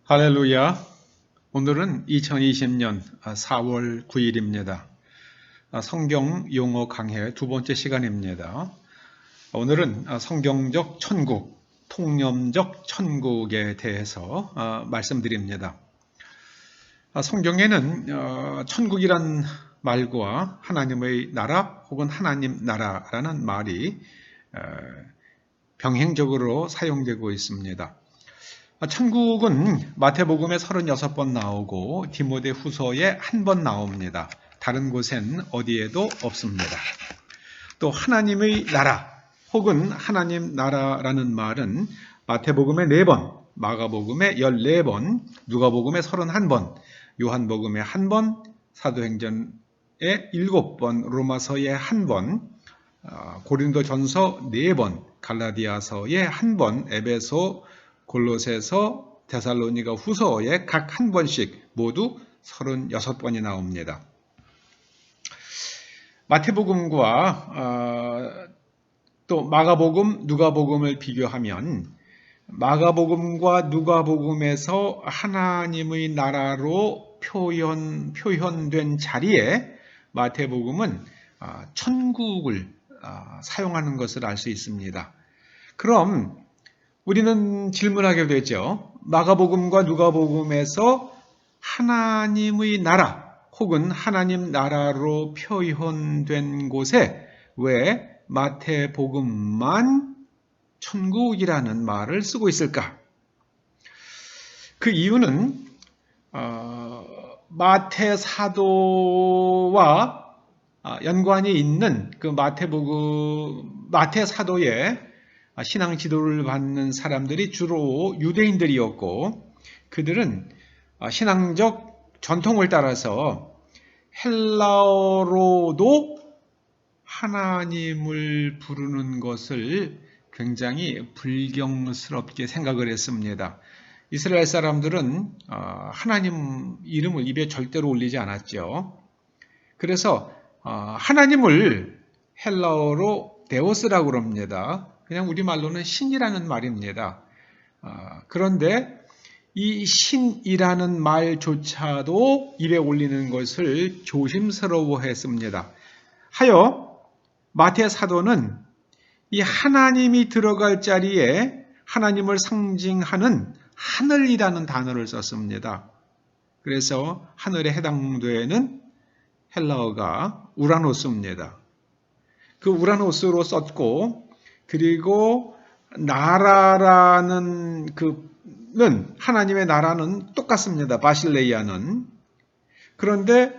할렐루야. 오늘은 2020년 4월 9일입니다. 성경 용어 강해 두 번째 시간입니다. 오늘은 성경적 천국, 통념적 천국에 대해서 말씀드립니다. 성경에는 천국이란 말과 하나님의 나라 혹은 하나님 나라라는 말이 병행적으로 사용되고 있습니다. 천국은 마태복음에 36번 나오고 디모데 후서에 한 번 나옵니다. 다른 곳엔 어디에도 없습니다. 또 하나님의 나라 혹은 하나님 나라라는 말은 마태복음에 4번, 마가복음에 14번, 누가복음에 31번, 요한복음에 1번, 사도행전에 7번, 로마서에 1번, 고린도전서 4번, 갈라디아서에 1번, 에베소, 골로새서, 데살로니가 후서에 각 한 번씩 모두 36번이 나옵니다. 마태복음과 또 마가복음, 누가복음을 비교하면 마가복음과 누가복음에서 하나님의 나라로 표현된 자리에 마태복음은 천국을 사용하는 것을 알 수 있습니다. 그럼 우리는 질문하게 되죠. 마가복음과 누가복음에서 하나님의 나라 혹은 하나님 나라로 표현된 곳에 왜 마태복음만 천국이라는 말을 쓰고 있을까? 그 이유는 마태 사도와 연관이 있는 그 마태 사도의 신앙 지도를 받는 사람들이 주로 유대인들이었고, 그들은 신앙적 전통을 따라서 헬라어로도 하나님을 부르는 것을 굉장히 불경스럽게 생각을 했습니다. 이스라엘 사람들은 하나님 이름을 입에 절대로 올리지 않았죠. 그래서 하나님을 헬라어로 데오스라고 그럽니다. 그냥 우리말로는 신이라는 말입니다. 그런데 이 신이라는 말조차도 입에 올리는 것을 조심스러워했습니다. 하여 마태 사도는 이 하나님이 들어갈 자리에 하나님을 상징하는 하늘이라는 단어를 썼습니다. 그래서 하늘에 해당되는 헬라어가 우라노스입니다. 그 우라노스로 썼고, 그리고 나라라는 하나님의 나라는 똑같습니다. 바실레이아는. 그런데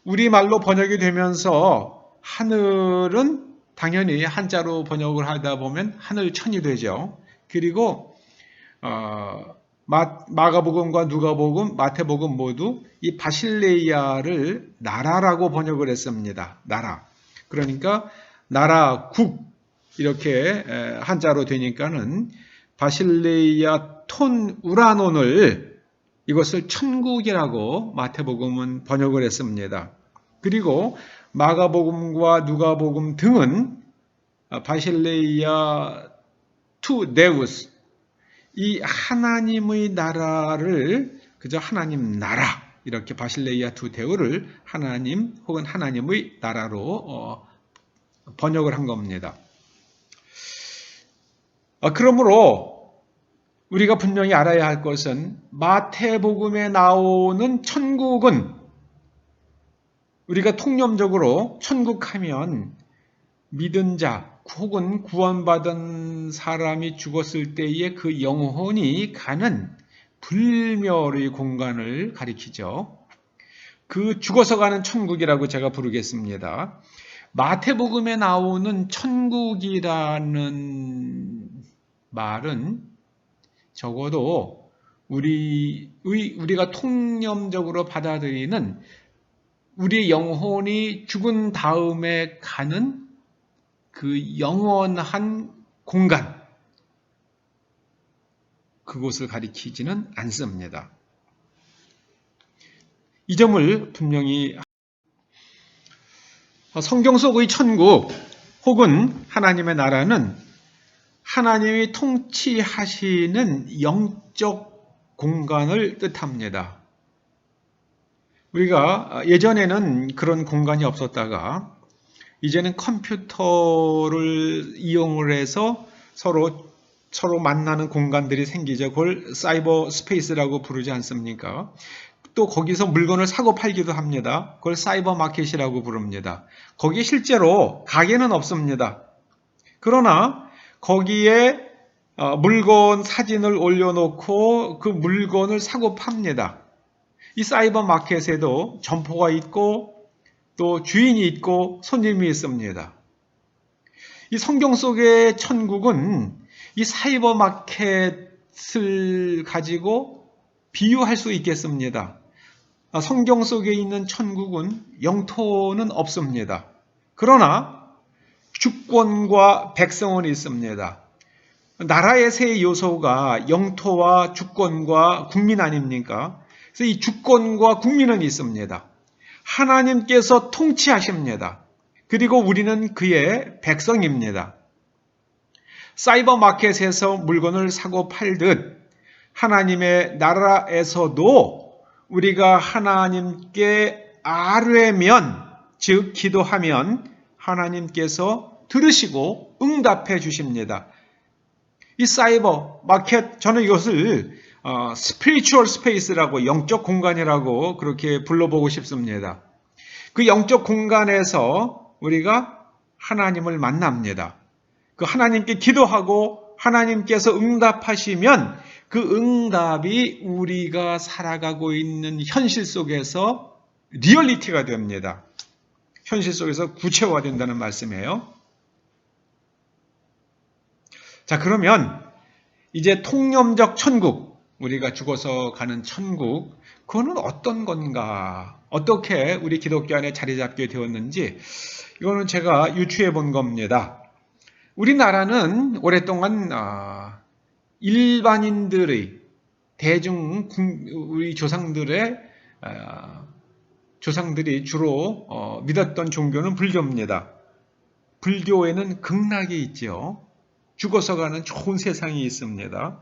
우리말로 번역이 되면서 하늘은 당연히 한자로 번역을 하다 보면 하늘천이 되죠. 그리고 마가복음과 누가복음, 마태복음 모두 이 바실레이아를 나라라고 번역을 했습니다. 나라. 그러니까 나라, 국 이렇게 한자로 되니까는 바실레이아 톤 우라논을 이것을 천국이라고 마태복음은 번역을 했습니다. 그리고 마가복음과 누가복음 등은 바실레이아 투 데우스, 이 하나님의 나라를 그저 하나님 나라 이렇게 바실레이아 투 데우를 하나님 혹은 하나님의 나라로 번역을 한 겁니다. 그러므로 우리가 분명히 알아야 할 것은 마태복음에 나오는 천국은 우리가 통념적으로 천국하면 믿은 자 혹은 구원받은 사람이 죽었을 때에 그 영혼이 가는 불멸의 공간을 가리키죠. 그 죽어서 가는 천국이라고 제가 부르겠습니다. 마태복음에 나오는 천국이라는 말은 적어도 우리가 통념적으로 받아들이는 우리의 영혼이 죽은 다음에 가는 그 영원한 공간, 그곳을 가리키지는 않습니다. 이 점을 분명히 성경 속의 천국 혹은 하나님의 나라는 하나님이 통치하시는 영적 공간을 뜻합니다. 우리가 예전에는 그런 공간이 없었다가 이제는 컴퓨터를 이용을 해서 서로 만나는 공간들이 생기죠. 그걸 사이버 스페이스라고 부르지 않습니까? 또 거기서 물건을 사고 팔기도 합니다. 그걸 사이버 마켓이라고 부릅니다. 거기에 실제로 가게는 없습니다. 그러나 거기에 물건 사진을 올려놓고 그 물건을 사고 팝니다. 이 사이버 마켓에도 점포가 있고 또 주인이 있고 손님이 있습니다. 이 성경 속의 천국은 이 사이버 마켓을 가지고 비유할 수 있겠습니다. 성경 속에 있는 천국은 영토는 없습니다. 그러나 주권과 백성은 있습니다. 나라의 세 요소가 영토와 주권과 국민 아닙니까? 그래서 이 주권과 국민은 있습니다. 하나님께서 통치하십니다. 그리고 우리는 그의 백성입니다. 사이버 마켓에서 물건을 사고 팔듯 하나님의 나라에서도 우리가 하나님께 아뢰면, 즉 기도하면 하나님께서 들으시고 응답해 주십니다. 이 사이버 마켓, 저는 이것을 스피리추얼 스페이스라고, 영적 공간이라고 그렇게 불러보고 싶습니다. 그 영적 공간에서 우리가 하나님을 만납니다. 그 하나님께 기도하고 하나님께서 응답하시면 그 응답이 우리가 살아가고 있는 현실 속에서 리얼리티가 됩니다. 현실 속에서 구체화된다는 말씀이에요. 자, 그러면 이제 통념적 천국, 우리가 죽어서 가는 천국, 그거는 어떤 건가? 어떻게 우리 기독교 안에 자리 잡게 되었는지, 이거는 제가 유추해 본 겁니다. 우리나라는 오랫동안 일반인들의 우리 조상들이 주로 믿었던 종교는 불교입니다. 불교에는 극락이 있죠. 죽어서 가는 좋은 세상이 있습니다.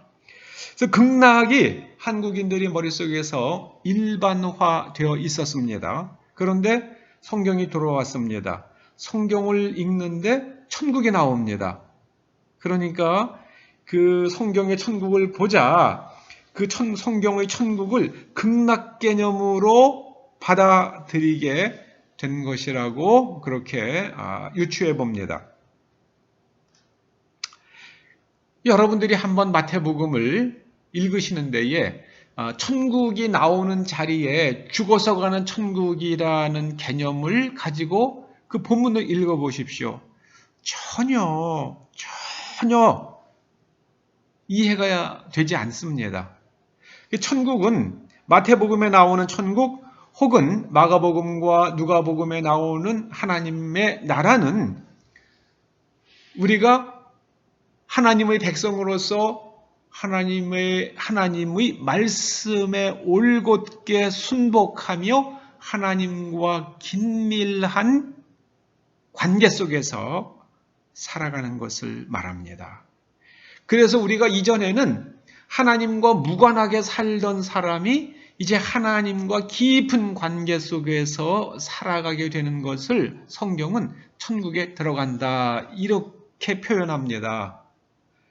그래서 극락이 한국인들이 머릿속에서 일반화되어 있었습니다. 그런데 성경이 들어왔습니다. 성경을 읽는데 천국이 나옵니다. 그러니까 그 성경의 천국을 보자 그 성경의 천국을 극락 개념으로 받아들이게 된 것이라고 그렇게 유추해 봅니다. 여러분들이 한번 마태복음을 읽으시는 데에 천국이 나오는 자리에 죽어서 가는 천국이라는 개념을 가지고 그 본문을 읽어보십시오. 전혀 이해가 되지 않습니다. 천국은 마태복음에 나오는 천국 혹은 마가복음과 누가복음에 나오는 하나님의 나라는 우리가 하나님의 백성으로서 하나님의 말씀에 올곧게 순복하며 하나님과 긴밀한 관계 속에서 살아가는 것을 말합니다. 그래서 우리가 이전에는 하나님과 무관하게 살던 사람이 이제 하나님과 깊은 관계 속에서 살아가게 되는 것을 성경은 천국에 들어간다 이렇게 표현합니다.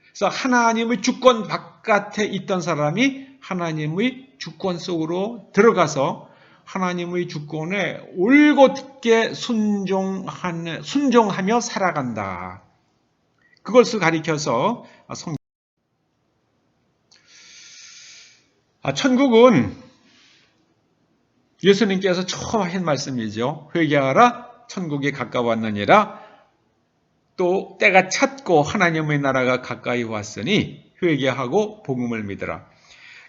그래서 하나님의 주권 바깥에 있던 사람이 하나님의 주권 속으로 들어가서 하나님의 주권에 올곧게 순종하며 살아간다. 그것을 가리켜서 천국은 예수님께서 처음 하신 말씀이죠. 회개하라 천국이 가까웠느니라. 또 때가 찼고 하나님의 나라가 가까이 왔으니 회개하고 복음을 믿으라.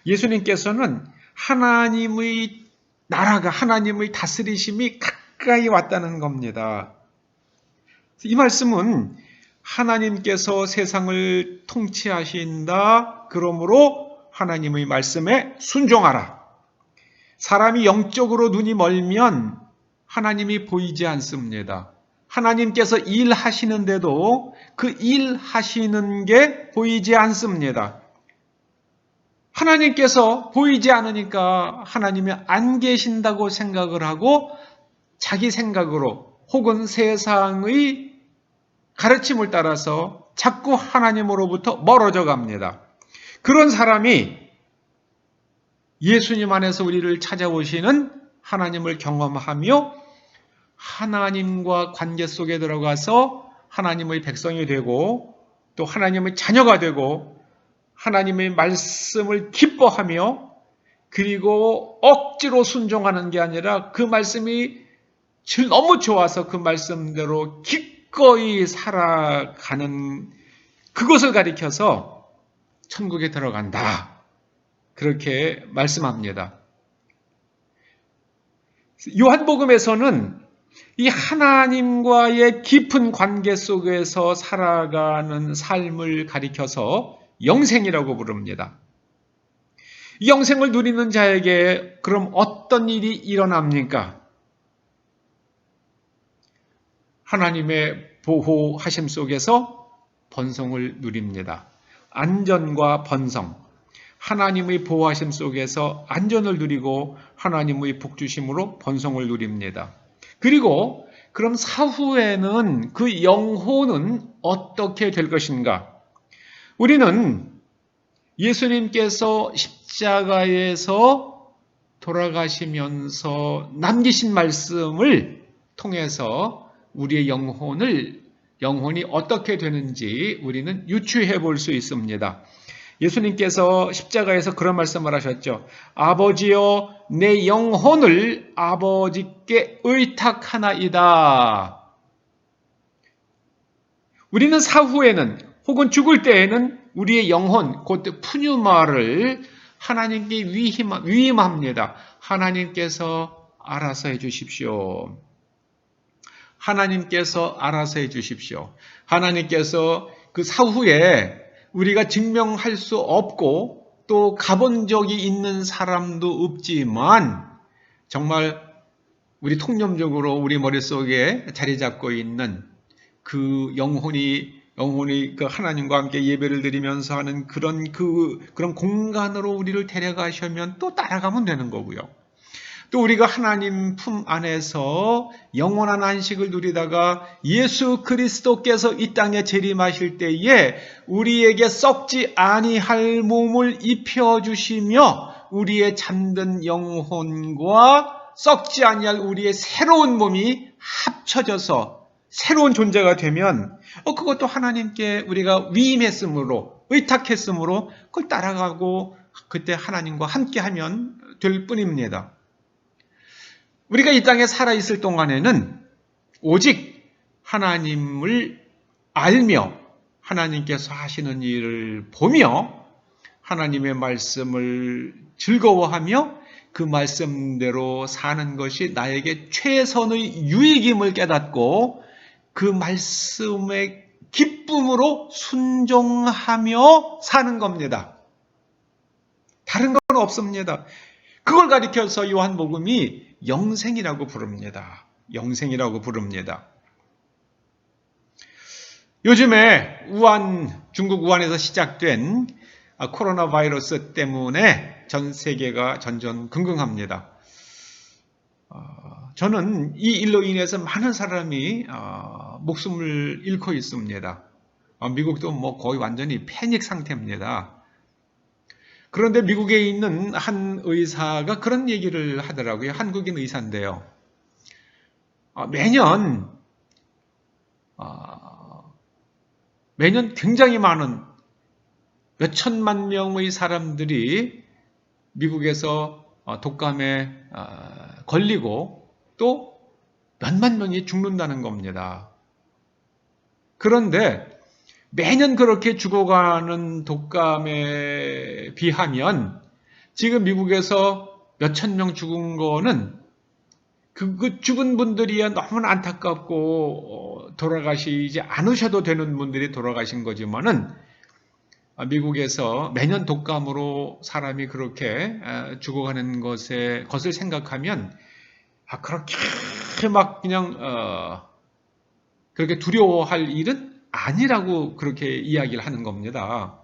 예수님께서는 하나님의 나라가, 하나님의 다스리심이 가까이 왔다는 겁니다. 이 말씀은 하나님께서 세상을 통치하신다. 그러므로 하나님의 말씀에 순종하라. 사람이 영적으로 눈이 멀면 하나님이 보이지 않습니다. 하나님께서 일하시는데도 그 일하시는 게 보이지 않습니다. 하나님께서 보이지 않으니까 하나님이 안 계신다고 생각을 하고 자기 생각으로 혹은 세상의 가르침을 따라서 자꾸 하나님으로부터 멀어져 갑니다. 그런 사람이 예수님 안에서 우리를 찾아오시는 하나님을 경험하며 하나님과 관계 속에 들어가서 하나님의 백성이 되고 또 하나님의 자녀가 되고 하나님의 말씀을 기뻐하며 그리고 억지로 순종하는 게 아니라 그 말씀이 너무 좋아서 그 말씀대로 기꺼이 살아가는 그것을 가리켜서 천국에 들어간다. 그렇게 말씀합니다. 요한복음에서는 이 하나님과의 깊은 관계 속에서 살아가는 삶을 가리켜서 영생이라고 부릅니다. 이 영생을 누리는 자에게 그럼 어떤 일이 일어납니까? 하나님의 보호하심 속에서 번성을 누립니다. 안전과 번성. 하나님의 보호하심 속에서 안전을 누리고 하나님의 복주심으로 번성을 누립니다. 그리고 그럼 사후에는 그 영혼은 어떻게 될 것인가? 우리는 예수님께서 십자가에서 돌아가시면서 남기신 말씀을 통해서 우리의 영혼이 어떻게 되는지 우리는 유추해 볼 수 있습니다. 예수님께서 십자가에서 그런 말씀을 하셨죠. 아버지여 내 영혼을 아버지께 의탁하나이다. 우리는 사후에는 혹은 죽을 때에는 우리의 영혼 곧 푸뉴마를 하나님께 위임합니다. 하나님께서 알아서 해주십시오. 하나님께서 알아서 해주십시오. 하나님께서 그 사후에 우리가 증명할 수 없고 또 가본 적이 있는 사람도 없지만 정말 우리 통념적으로 우리 머릿속에 자리 잡고 있는 그 영혼이 그 하나님과 함께 예배를 드리면서 하는 그런 공간으로 우리를 데려가시면 또 따라가면 되는 거고요. 또 우리가 하나님 품 안에서 영원한 안식을 누리다가 예수 그리스도께서 이 땅에 재림하실 때에 우리에게 썩지 아니할 몸을 입혀주시며 우리의 잠든 영혼과 썩지 아니할 우리의 새로운 몸이 합쳐져서 새로운 존재가 되면 그것도 하나님께 우리가 위임했으므로 의탁했으므로 그걸 따라가고 그때 하나님과 함께하면 될 뿐입니다. 우리가 이 땅에 살아있을 동안에는 오직 하나님을 알며 하나님께서 하시는 일을 보며 하나님의 말씀을 즐거워하며 그 말씀대로 사는 것이 나에게 최선의 유익임을 깨닫고 그 말씀의 기쁨으로 순종하며 사는 겁니다. 다른 건 없습니다. 그걸 가리켜서 요한복음이 영생이라고 부릅니다. 영생이라고 부릅니다. 요즘에 중국 우한에서 시작된 코로나 바이러스 때문에 전 세계가 전전긍긍합니다. 저는 이 일로 인해서 많은 사람이 목숨을 잃고 있습니다. 미국도 거의 완전히 패닉 상태입니다. 그런데 미국에 있는 한 의사가 그런 얘기를 하더라고요. 한국인 의사인데요. 매년 굉장히 많은 몇 천만 명의 사람들이 미국에서 독감에 걸리고 또 몇만 명이 죽는다는 겁니다. 그런데 매년 그렇게 죽어가는 독감에 비하면 지금 미국에서 몇천 명 죽은 거는 그 죽은 분들이야 너무나 안타깝고 돌아가시지 않으셔도 되는 분들이 돌아가신 거지만은 미국에서 매년 독감으로 사람이 그렇게 죽어가는 것을 생각하면 그렇게 막 그냥 그렇게 두려워할 일은 아니라고 그렇게 이야기를 하는 겁니다.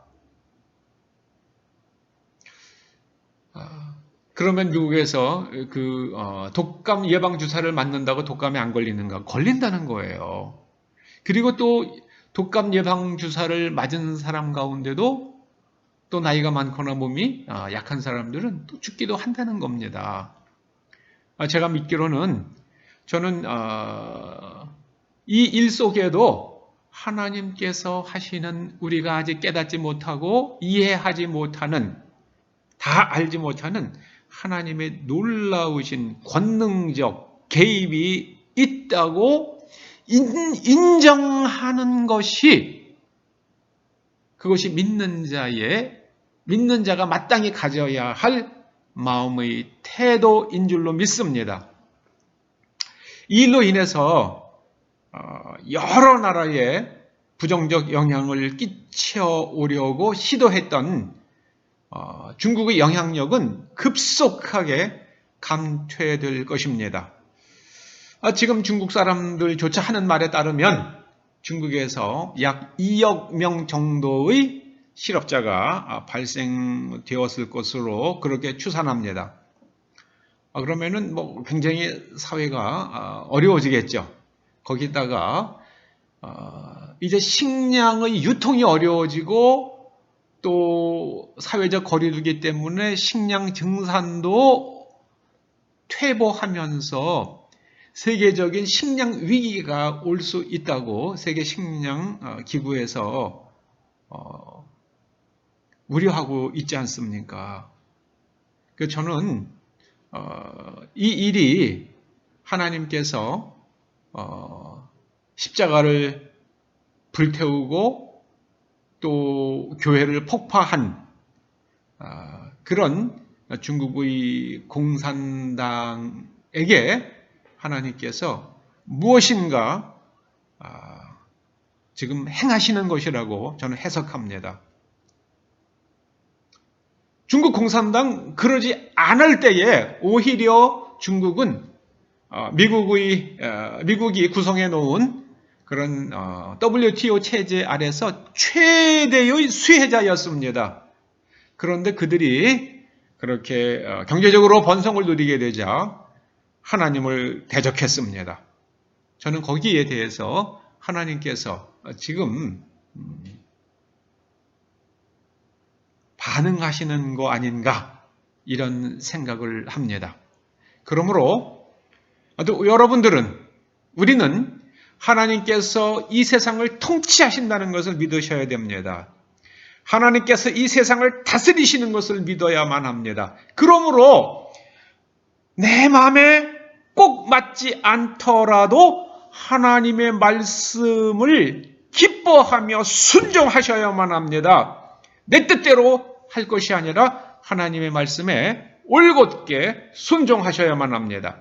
그러면 미국에서 독감 예방 주사를 맞는다고 독감에 안 걸리는가? 걸린다는 거예요. 그리고 또 독감 예방 주사를 맞은 사람 가운데도 또 나이가 많거나 몸이 약한 사람들은 또 죽기도 한다는 겁니다. 제가 믿기로는 저는 이 일 속에도 하나님께서 하시는 우리가 아직 깨닫지 못하고 이해하지 못하는, 다 알지 못하는 하나님의 놀라우신 권능적 개입이 있다고 인정하는 것이, 그것이 믿는 자가 마땅히 가져야 할 마음의 태도인 줄로 믿습니다. 이 일로 인해서 여러 나라에 부정적 영향을 끼쳐오려고 시도했던 중국의 영향력은 급속하게 감퇴될 것입니다. 지금 중국 사람들조차 하는 말에 따르면 중국에서 약 2억 명 정도의 실업자가 발생되었을 것으로 그렇게 추산합니다. 그러면은 굉장히 사회가 어려워지겠죠. 거기다가 이제 식량의 유통이 어려워지고 또 사회적 거리두기 때문에 식량 증산도 퇴보하면서 세계적인 식량 위기가 올 수 있다고 세계 식량 기구에서 우려하고 있지 않습니까? 그래서 저는 이 일이 하나님께서 십자가를 불태우고 또 교회를 폭파한 그런 중국의 공산당에게 하나님께서 무엇인가 지금 행하시는 것이라고 저는 해석합니다. 중국 공산당 그러지 않을 때에 오히려 중국은 미국이 구성해 놓은 그런 WTO 체제 아래서 최대의 수혜자였습니다. 그런데 그들이 그렇게 경제적으로 번성을 누리게 되자 하나님을 대적했습니다. 저는 거기에 대해서 하나님께서 지금 반응하시는 거 아닌가 이런 생각을 합니다. 그러므로 우리는 하나님께서 이 세상을 통치하신다는 것을 믿으셔야 됩니다. 하나님께서 이 세상을 다스리시는 것을 믿어야만 합니다. 그러므로 내 마음에 꼭 맞지 않더라도 하나님의 말씀을 기뻐하며 순종하셔야만 합니다. 내 뜻대로 할 것이 아니라 하나님의 말씀에 올곧게 순종하셔야만 합니다.